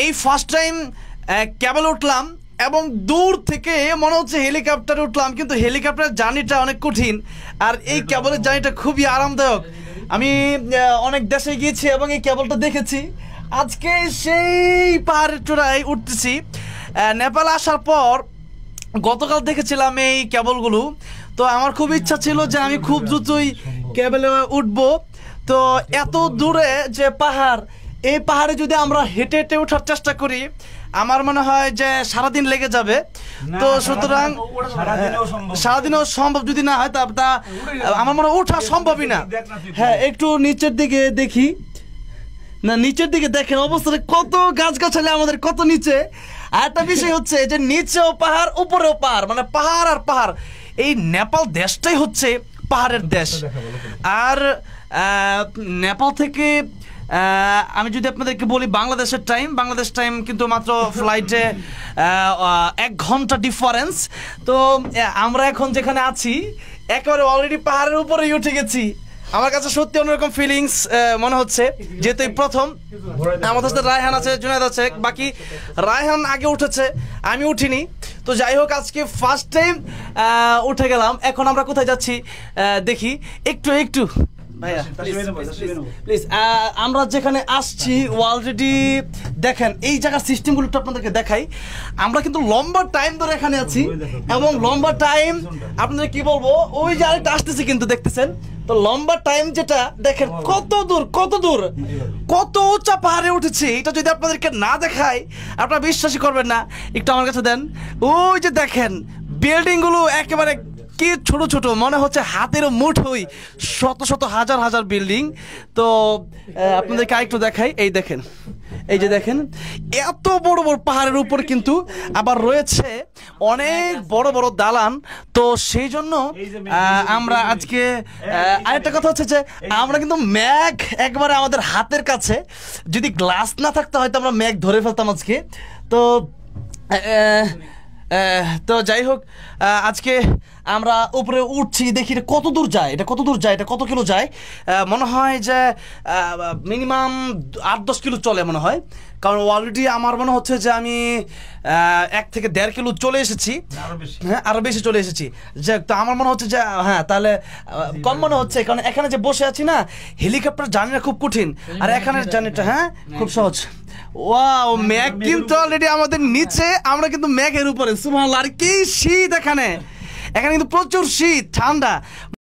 এই first time কেবল উঠলাম এবং দূর থেকে মনে হচ্ছে হেলিকপ্টারে উঠলাম, কিন্তু হেলিকপ্টারের জার্নিটা অনেক কঠিন আর এই কেবলের জার্নিটা খুবই আরামদায়ক। আমি অনেক দেশে গিয়েছি এবং এই কেবলটা দেখেছি। আজকে সেই পাহাড়ের চূড়ায় উঠতেছি। নেপাল আসার পর গতকাল দেখেছিলাম এই কেবলগুলো, তো আমার খুব ইচ্ছা ছিল যে আমি খুব দ্রুতই কেবলে উঠবো। তো এত দূরে যে পাহাড়, এই পাহাড়ে যদি আমরা হেঁটে হেঁটে ওঠার চেষ্টা করি আমার মনে হয় যে সারাদিন লেগে যাবে। তো সুতরাং সারাদিনও সম্ভব যদি না হয় তা আমার মনে হয় ওঠা সম্ভবই না। হ্যাঁ, একটু নিচের দিকে দেখি না, নিচের দিকে দেখেন অবস্থাটা, কত গাছগাছালি আমাদের কত নিচে। আর একটা বিষয় হচ্ছে যে নিচেও পাহাড় উপরেও পাহাড়, মানে পাহাড় আর পাহাড়। এই নেপাল দেশটাই হচ্ছে পাহাড়ের দেশ। আর নেপাল থেকে আমি যদি আপনাদেরকে বলি বাংলাদেশ টাইম কিন্তু মাত্র ফ্লাইটে 1 ঘন্টা ডিফারেন্স। তো আমরা এখন যেখানে আছি একেবারে অলরেডি পাহাড়ের উপরেই উঠে গেছি। আমার কাছে সত্যি অন্যরকম ফিলিংস মনে হচ্ছে, যেহেতু এই প্রথম। আমাদের সাথে রায়হান আছে, জুনায়েদ আছে, বাকি রায়হান আগে উঠেছে, আমি উঠিনি। তো যাই হোক, আজকে ফার্স্ট টাইম উঠে গেলাম। এখন আমরা কোথায় যাচ্ছি দেখি একটু ভাইয়া প্লিজ। আমরা যেখানে আসছি অলরেডি দেখেন এই জায়গার সিস্টেমগুলো একটু আপনাদেরকে দেখাই। আমরা কিন্তু লম্বা টাইম ধরে এখানে আছি এবং লম্বা টাইম আপনাদের কি বলবো, ওই যে আরেকটা আসতেছে কিন্তু দেখতেছেন। তো লম্বা টাইম যেটা দেখেন কত দূর কত উঁচা পাহাড়ে উঠেছি, এটা যদি আপনাদেরকে না দেখাই আপনারা বিশ্বাসই করবেন না। একটু আমার কাছে দেন। ওই যে দেখেন বিল্ডিং গুলো একেবারে কি ছোট ছোট, মনে হচ্ছে হাতেরও মুঠোই, শত হাজার বিল্ডিং। তো আপনাদেরকে আরেকটু দেখাই। এই দেখেন, এই যে দেখেন এত বড় পাহাড়ের উপর কিন্তু আবার রয়েছে অনেক বড় দালান। তো সেই জন্য আমরা আজকে আরেকটা কথা হচ্ছে যে আমরা কিন্তু ম্যাঘ একবারে আমাদের হাতের কাছে, যদি গ্লাস না থাকতে হয়তো আমরা ম্যাঘ ধরে ফেলতাম আজকে। তো যাই হোক, আজকে আমরা উপরে উঠছি, দেখি এটা কত দূর যায়, এটা কত কিলো যায়। মনে হয় যে মিনিমাম 8-10 কিলো চলে মনে হয়, কারণ অলরেডি আমার মনে হচ্ছে যে আমি 1 থেকে 1.5 কিলো চলে এসেছি। হ্যাঁ, আরো বেশি চলে এসেছি। যাক, তো আমার মনে হচ্ছে যে হ্যাঁ তাহলে কম মনে হচ্ছে, কারণ এখানে যে বসে আছি না, হেলিকপ্টার জার্নিটা খুব কঠিন আর এখানের জার্নিটা হ্যাঁ খুব সহজ। ওয়াও, ম্যাঘ কিন্তু অলরেডি আমাদের নিচে, আমরা কিন্তু ম্যাঘের উপরে। সুবহানাল্লাহ, আর কি শীত এখানে কিন্তু প্রচুর শীত, ঠান্ডা।